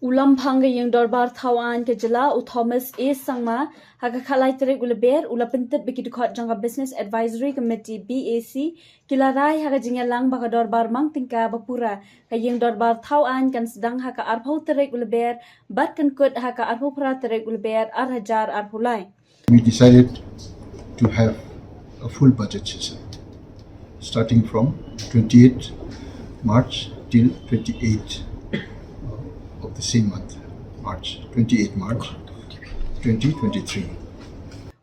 Ulam phang yang Dorbar Thawan ke Jylla u Thomas A Sangma haka khalai Tarik Lber ulapentep biki dukhat jangka Business Advisory Committee BAC kilarai haka jingalang baka Dorbar Mang Tyngka bapura ka yang Dorbar Thawan kan Sdang haka arpau Tarik Lber bat kan kut haka arpau pra Tarik Lber hajar arpulai. We decided to have a full budget session starting from 28 March till 28 of the same month, March 2023.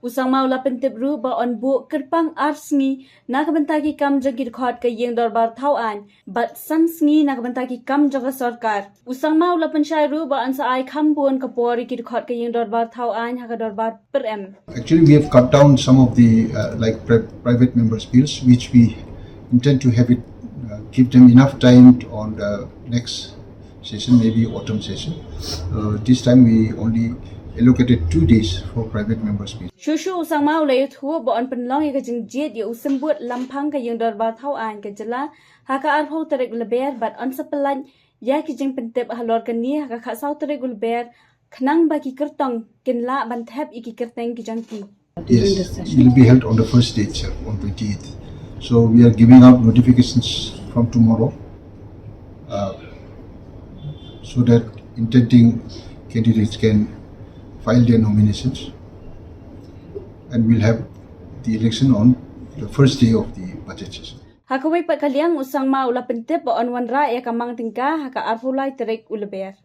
Usang mau lapentep ru ba on bu kerpang arsngi nakabantagi kam jagir khot ka yeng Dorbar Thawan but sansngi nakabantagi kam jaga sarkar. Usang mau lapenshai ru ba an sa ai khambon ka pori kir khot ka yeng Dorbar Thawan haka Dorbar per em. Actually, we have cut down some of the private members' bills, which we intend to have it give them enough time on the next session, maybe autumn session. This time we only allocated 2 days for private members' bills. Shushu usang mau layut huwa ba on penlong ya kajing jet ya usembut lampang ka yeng Dorbar Thawan ka Jylla haka arpau Tarik Lber but on sepelan ya kajing pentep halor kani haka khasau Tarik Lber khnang baki kertong kinla bantep iki kerteng kijangki. Yes, it will be held on the first day itself, on 28th. So we are giving out notifications from tomorrow so that intending candidates can file their nominations, and we'll have the election on the first day of the budget session. Hakaway pa kaliang usang mau lapentep ba on wanra ya ka Mang Tyngka haka arpulai Tarik Lber.